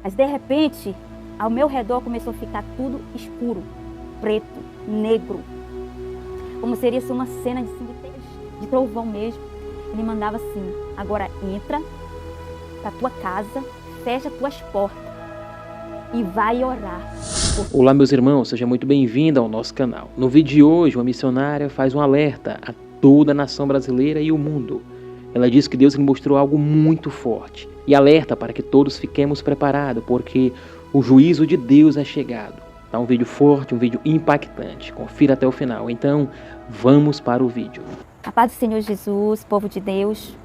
Mas de repente, ao meu redor começou a ficar tudo escuro, preto, negro. Como seria assim, uma cena de trovão mesmo. Ele mandava assim: agora entra para tua casa, fecha tuas portas e vai orar. Olá meus irmãos, seja muito bem-vindo ao nosso canal. No vídeo de hoje, uma missionária faz um alerta a toda a nação brasileira e o mundo. Ela diz que Deus lhe mostrou algo muito forte e alerta para que todos fiquemos preparados, porque o juízo de Deus é chegado. Tá um vídeo forte, um vídeo impactante. Confira até o final. Então, vamos para o vídeo. A paz do Senhor Jesus, povo de Deus.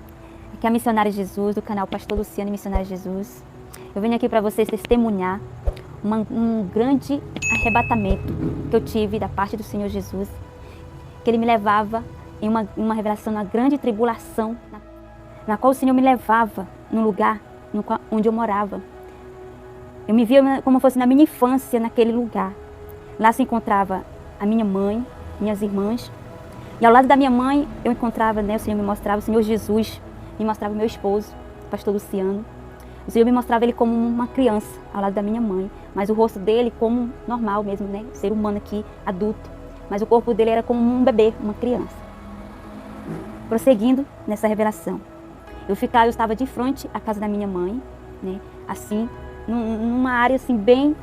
Aqui é a missionária Jesus, do canal Pastor Luciano e Missionária Jesus. Eu venho aqui para vocês testemunhar um grande arrebatamento que eu tive da parte do Senhor Jesus, que Ele me levava em uma revelação, uma grande tribulação, na qual o Senhor me levava num lugar onde eu morava. Eu me via como fosse na minha infância, naquele lugar. Lá se encontrava a minha mãe, minhas irmãs, e ao lado da minha mãe eu encontrava, o Senhor me mostrava o Senhor Jesus, me mostrava o meu esposo, o pastor Luciano. O Senhor me mostrava ele como uma criança, ao lado da minha mãe, mas o rosto dele como normal mesmo, ser humano aqui, adulto. Mas o corpo dele era como um bebê, uma criança. Prosseguindo nessa revelação, eu estava de frente à casa da minha mãe, assim, numa área assim bem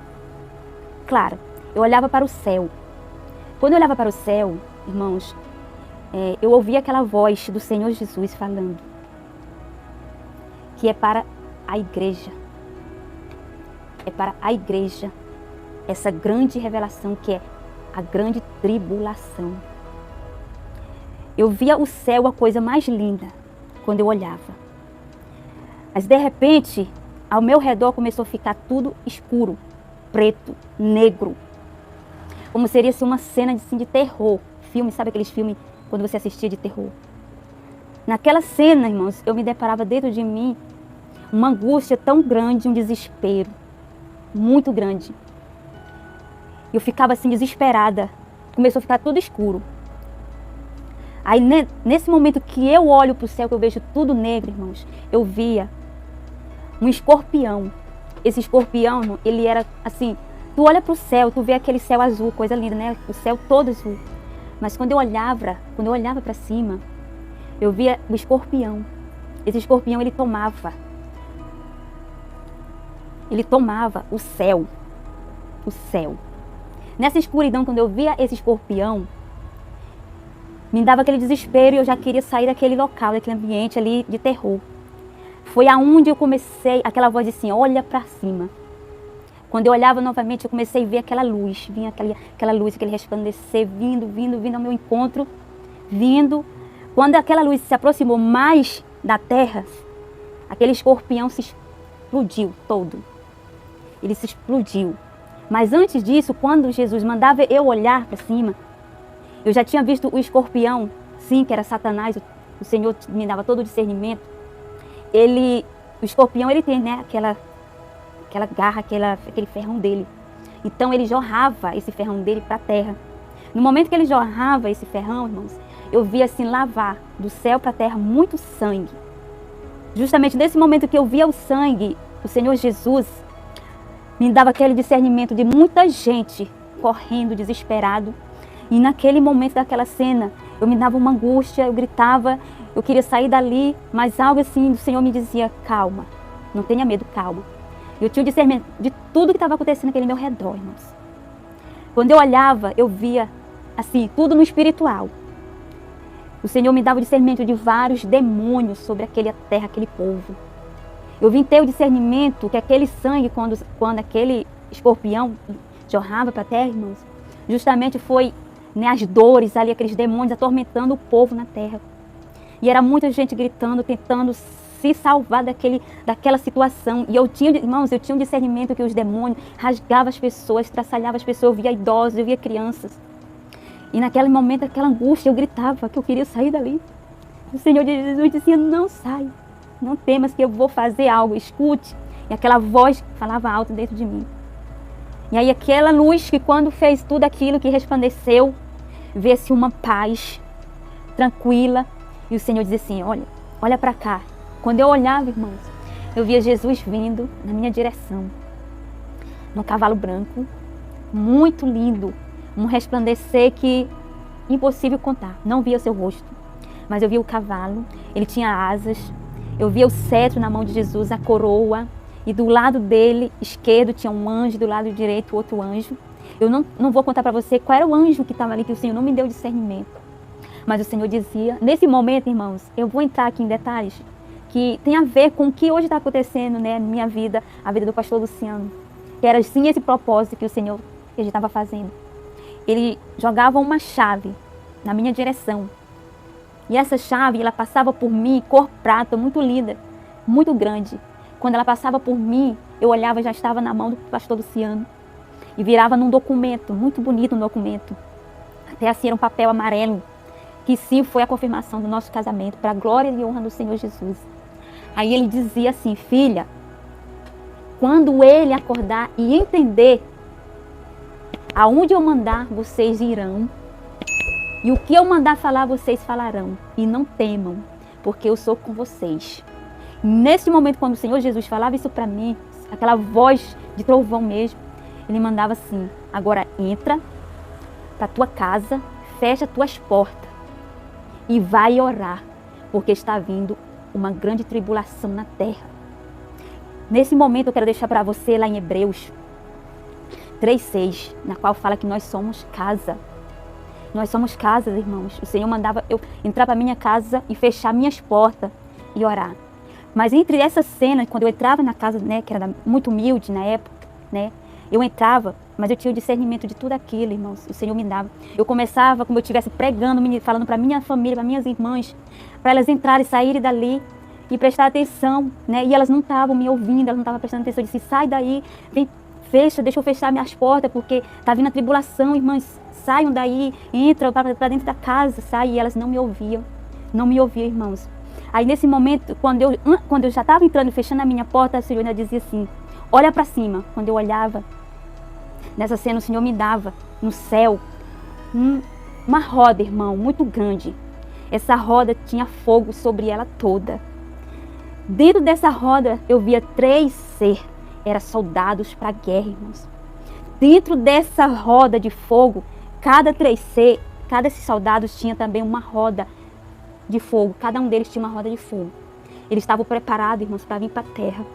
clara. Eu olhava para o céu. Quando eu olhava para o céu, irmãos, eu ouvia aquela voz do Senhor Jesus falando, que é para a igreja. É para a igreja essa grande revelação que é a grande tribulação. Eu via o céu a coisa mais linda quando eu olhava. Mas de repente, ao meu redor começou a ficar tudo escuro, preto, negro. Como seria assim, uma cena de terror. Filme, sabe aqueles filmes quando você assistia de terror? Naquela cena, irmãos, eu me deparava dentro de mim uma angústia tão grande, um desespero muito grande. Eu ficava assim desesperada. Começou a ficar tudo escuro. Aí nesse momento que eu olho para o céu, que eu vejo tudo negro, irmãos, eu via um escorpião. Esse escorpião, ele era assim, tu olha para o céu, tu vê aquele céu azul, coisa linda, o céu todo azul. Mas quando eu olhava para cima, eu via o escorpião. Esse escorpião, ele tomava o céu. O céu. Nessa escuridão, quando eu via esse escorpião, me dava aquele desespero e eu já queria sair daquele local, daquele ambiente ali de terror. Foi aonde eu comecei, aquela voz assim, olha para cima. Quando eu olhava novamente, eu comecei a ver aquela luz, vinha aquela luz, aquele resplandecer, vindo ao meu encontro, vindo. Quando aquela luz se aproximou mais da terra, aquele escorpião se explodiu todo. Ele se explodiu. Mas antes disso, quando Jesus mandava eu olhar para cima, eu já tinha visto o escorpião, sim, que era Satanás, o Senhor me dava todo o discernimento. O escorpião, ele tem, aquela garra, aquele ferrão dele. Então ele jorrava esse ferrão dele para a terra. No momento que ele jorrava esse ferrão, irmãos, eu via assim lavar do céu para a terra muito sangue. Justamente nesse momento que eu via o sangue, o Senhor Jesus me dava aquele discernimento de muita gente correndo, desesperado. E naquele momento daquela cena, eu me dava uma angústia, eu gritava, eu queria sair dali, mas algo assim do Senhor me dizia, calma, não tenha medo, calma. Eu tinha o discernimento de tudo que estava acontecendo naquele meu redor, irmãos. Quando eu olhava, eu via, assim, tudo no espiritual. O Senhor me dava o discernimento de vários demônios sobre aquela terra, aquele povo. Eu vim ter o discernimento que aquele sangue, quando aquele escorpião jorrava para a terra, irmãos, justamente foi as dores ali, aqueles demônios atormentando o povo na terra. E era muita gente gritando, tentando se salvar daquela situação. E eu tinha um discernimento que os demônios rasgavam as pessoas, estraçalhavam as pessoas. Eu via idosos, eu via crianças. E naquele momento, aquela angústia, eu gritava que eu queria sair dali. O Senhor Jesus dizia, não sai, não temas que eu vou fazer algo, escute. E aquela voz falava alto dentro de mim. E aí aquela luz que quando fez tudo aquilo que resplandeceu, vê-se uma paz tranquila. E o Senhor dizia assim, olha para cá. Quando eu olhava, irmãos, eu via Jesus vindo na minha direção. num cavalo branco, muito lindo, um resplandecer que impossível contar. Não via o seu rosto, mas eu via o cavalo, ele tinha asas, eu via o cetro na mão de Jesus, a coroa, e do lado dele esquerdo tinha um anjo, do lado direito outro anjo. Eu não vou contar para você qual era o anjo que estava ali, que o Senhor não me deu discernimento. Mas o Senhor dizia, nesse momento, irmãos, eu vou entrar aqui em detalhes que tem a ver com o que hoje está acontecendo, né, na minha vida, a vida do pastor Luciano. Que era sim esse propósito que o Senhor estava fazendo. Ele jogava uma chave na minha direção. E essa chave, ela passava por mim, cor prata, muito linda, muito grande. Quando ela passava por mim, eu olhava, já estava na mão do pastor Luciano. E virava num documento, muito bonito um documento. Até assim era um papel amarelo, que sim foi a confirmação do nosso casamento, para a glória e honra do Senhor Jesus. Aí ele dizia assim, filha, quando ele acordar e entender aonde eu mandar, vocês irão. E o que eu mandar falar, vocês falarão. E não temam, porque eu sou com vocês. Nesse momento, quando o Senhor Jesus falava isso para mim, aquela voz de trovão mesmo, ele mandava assim, agora entra para tua casa, fecha tuas portas e vai orar, porque está vindo uma grande tribulação na terra. Nesse momento eu quero deixar para você lá em Hebreus 3:6, na qual fala que nós somos casa. Nós somos casas, irmãos. O Senhor mandava eu entrar para minha casa e fechar minhas portas e orar. Mas entre essa cena, quando eu entrava na casa, né, que era muito humilde na época, né, eu entrava, mas eu tinha o discernimento de tudo aquilo, irmãos. O Senhor me dava. Eu começava como eu estivesse pregando, falando para minha família, para minhas irmãs, para elas entrarem, saírem dali e prestar atenção, né? E elas não estavam me ouvindo, elas não estavam prestando atenção. Eu disse, sai daí, vem, fecha, deixa eu fechar minhas portas, porque está vindo a tribulação, irmãs. Saiam daí, entram para dentro da casa, sai. E elas não me ouviam, irmãos. Aí nesse momento, quando eu já estava entrando e fechando a minha porta, o Senhor ainda dizia assim, olha para cima. Quando eu olhava, nessa cena o Senhor me dava no céu uma roda, irmão, muito grande. Essa roda tinha fogo sobre ela toda. Dentro dessa roda eu via 3 seres, eram soldados para a guerra, irmãos. Dentro dessa roda de fogo, cada 3 seres, cada esses soldados tinha também uma roda de fogo. Cada um deles tinha uma roda de fogo. Eles estavam preparados, irmãos, para vir para a terra.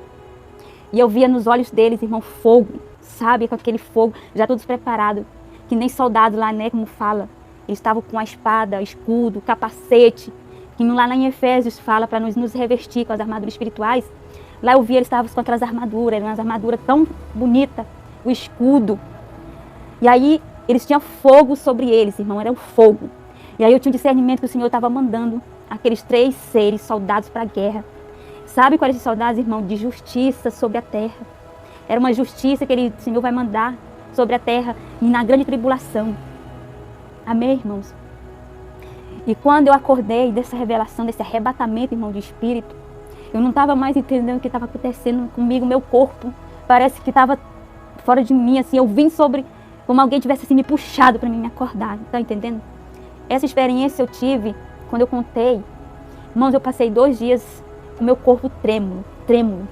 E eu via nos olhos deles, irmão, fogo, sabe? Com aquele fogo, já todos preparados. Que nem soldado lá, né? Como fala. Eles estavam com a espada, escudo, capacete. Que lá em Efésios fala para nos revestir com as armaduras espirituais. Lá eu via eles estavam com aquelas armaduras, eram umas armaduras tão bonitas. O escudo. E aí eles tinham fogo sobre eles, irmão, era o fogo. E aí eu tinha um discernimento que o Senhor estava mandando aqueles 3 seres, soldados para a guerra. Sabe quais esses soldados, irmão? De justiça sobre a terra. Era uma justiça que o Senhor vai mandar sobre a terra e na grande tribulação. Amém, irmãos? E quando eu acordei dessa revelação, desse arrebatamento, irmão, de espírito, eu não estava mais entendendo o que estava acontecendo comigo, meu corpo. Parece que estava fora de mim, assim, eu vim sobre, como alguém tivesse assim, me puxado para me acordar. Tá entendendo? Essa experiência eu tive quando eu contei. Irmãos, eu passei 2 dias com meu corpo trêmulo.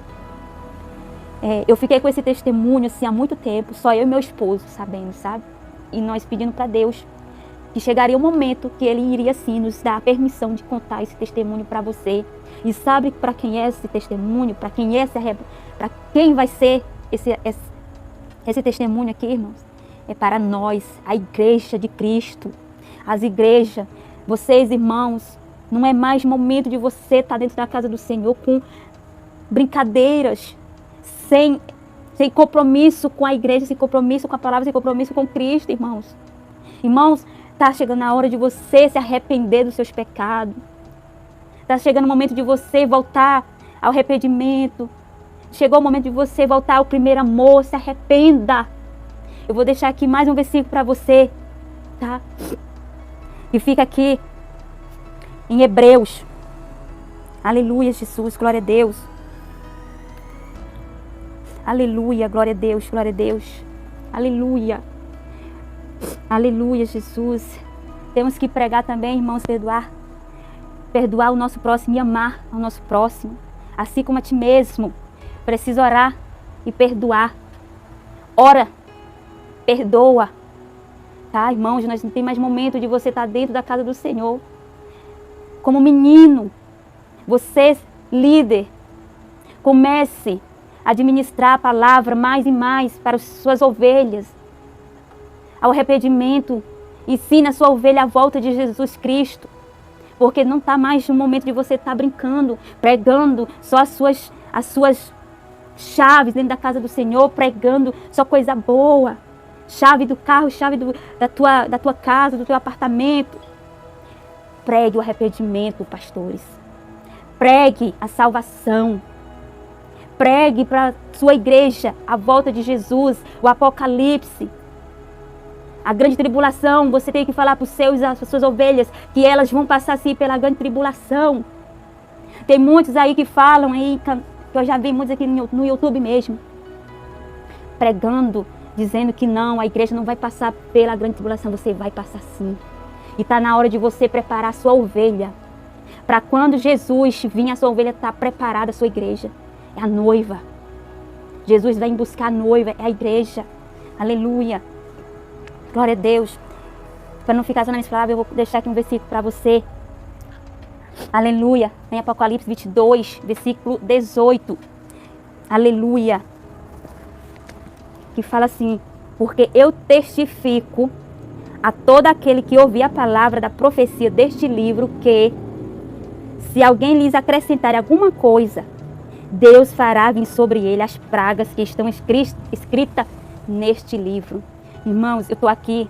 Eu fiquei com esse testemunho assim há muito tempo, só eu e meu esposo sabendo, sabe? E nós pedindo para Deus que chegaria o momento que Ele iria sim nos dar a permissão de contar esse testemunho para você. E sabe para quem é esse testemunho? Para quem vai ser esse testemunho aqui, irmãos? É para nós, a igreja de Cristo. As igrejas, vocês, irmãos, não é mais momento de você estar dentro da casa do Senhor com brincadeiras, sem compromisso com a igreja, sem compromisso com a palavra, sem compromisso com Cristo, irmãos. Irmãos, está chegando a hora de você se arrepender dos seus pecados. Está chegando o momento de você voltar ao arrependimento. Chegou o momento de você voltar ao primeiro amor, se arrependa. Eu vou deixar aqui mais um versículo para você, tá? E fica aqui em Hebreus. Aleluia, Jesus, glória a Deus. Aleluia, glória a Deus, glória a Deus. Aleluia. Aleluia, Jesus. Temos que pregar também, irmãos, perdoar. Perdoar o nosso próximo e amar ao nosso próximo. Assim como a ti mesmo. Precisa orar e perdoar. ora, perdoa. Tá, irmãos, nós não tem mais momento de você estar dentro da casa do Senhor. Como menino, você, líder, comece a administrar a palavra mais e mais para as suas ovelhas. Ao arrependimento, ensina a sua ovelha à volta de Jesus Cristo. Porque não está mais no momento de você estar brincando, pregando só as suas chaves dentro da casa do Senhor, pregando só coisa boa. Chave do carro, chave da tua casa, do teu apartamento. Pregue o arrependimento, pastores. Pregue a salvação. Pregue para a sua igreja a volta de Jesus, o Apocalipse. A grande tribulação, você tem que falar para as suas ovelhas que elas vão passar assim pela grande tribulação. Tem muitos aí que falam aí, que eu já vi muitos aqui no YouTube mesmo, pregando, dizendo que não, a igreja não vai passar pela grande tribulação. Você vai passar sim. E está na hora de você preparar a sua ovelha. Para quando Jesus vir, a sua ovelha está preparada, a sua igreja. É a noiva. Jesus vem buscar a noiva, é a igreja. Aleluia. Glória a Deus. Para não ficar só na minha palavra, eu vou deixar aqui um versículo para você. Aleluia. Em Apocalipse 22, versículo 18. Aleluia. Que fala assim: porque eu testifico a todo aquele que ouvir a palavra da profecia deste livro que, se alguém lhes acrescentar alguma coisa, Deus fará vir sobre ele as pragas que estão escritas neste livro. Irmãos, eu estou aqui.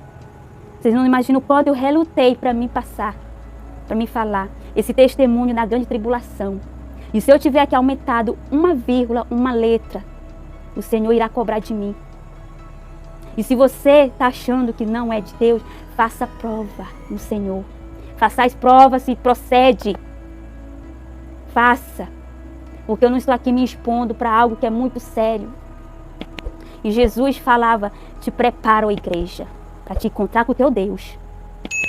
Vocês não imaginam o quanto eu relutei para me passar, para me falar esse testemunho da grande tribulação. E se eu tiver aqui aumentado uma vírgula, uma letra, o Senhor irá cobrar de mim. E se você está achando que não é de Deus, faça prova no Senhor. Faça as provas se procede. Faça. Porque eu não estou aqui me expondo para algo que é muito sério. E Jesus falava: te prepara, ó igreja, para te encontrar com o teu Deus.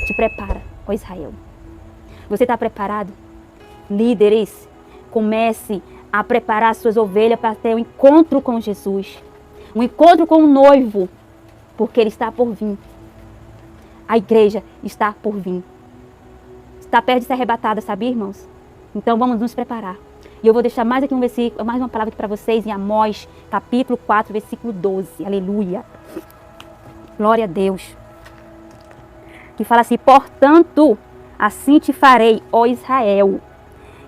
Te prepara, ó Israel. Você está preparado? Líderes, comece a preparar as suas ovelhas para ter um encontro com Jesus. Um encontro com o noivo, porque ele está por vir. A igreja está por vir. Está perto de ser arrebatada, sabia, irmãos? Então vamos nos preparar. E eu vou deixar mais aqui um versículo, mais uma palavra aqui para vocês em Amós, capítulo 4, versículo 12. Aleluia. Glória a Deus. Que fala assim: portanto, assim te farei, ó Israel.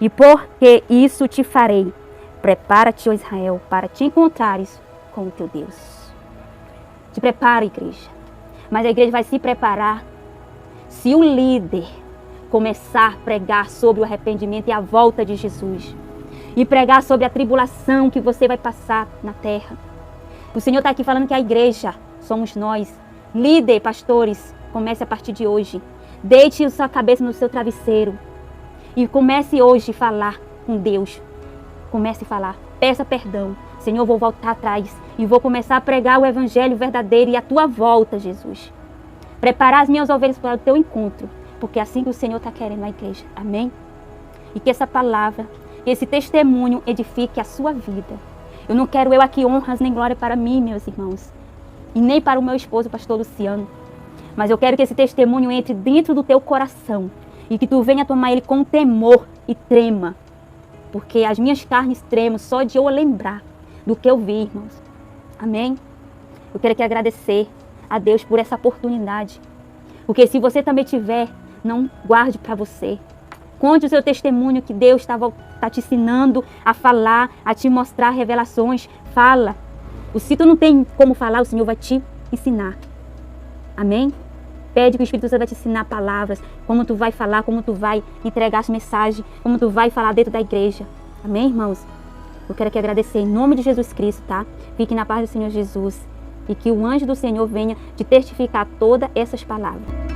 E porque isso te farei, prepara-te, ó Israel, para te encontrares com o teu Deus. Te prepara, igreja. Mas a igreja vai se preparar se o líder começar a pregar sobre o arrependimento e a volta de Jesus. E pregar sobre a tribulação que você vai passar na terra. O Senhor está aqui falando que a igreja somos nós. Líder, pastores, comece a partir de hoje. Deite a sua cabeça no seu travesseiro. E comece hoje a falar com Deus. Comece a falar. Peça perdão. Senhor, eu vou voltar atrás. E vou começar a pregar o evangelho verdadeiro e a tua volta, Jesus. Preparar as minhas ovelhas para o teu encontro. Porque é assim que o Senhor está querendo na igreja. Amém? E que essa palavra, que esse testemunho edifique a sua vida. Eu não quero aqui honras nem glória para mim, meus irmãos. E nem para o meu esposo, o pastor Luciano. Mas eu quero que esse testemunho entre dentro do teu coração. E que tu venha tomar ele com temor e trema. Porque as minhas carnes tremam só de eu lembrar do que eu vi, irmãos. Amém? Eu quero aqui agradecer a Deus por essa oportunidade. Porque se você também tiver, não guarde para você. Conte o seu testemunho que Deus está te ensinando a falar, a te mostrar revelações. Fala. Se tu não tem como falar, o Senhor vai te ensinar. Amém? Pede que o Espírito Santo vai te ensinar palavras, como tu vai falar, como tu vai entregar as mensagens, como tu vai falar dentro da igreja. Amém, irmãos? Eu quero aqui agradecer em nome de Jesus Cristo, tá? Fique na paz do Senhor Jesus e que o anjo do Senhor venha te testificar todas essas palavras.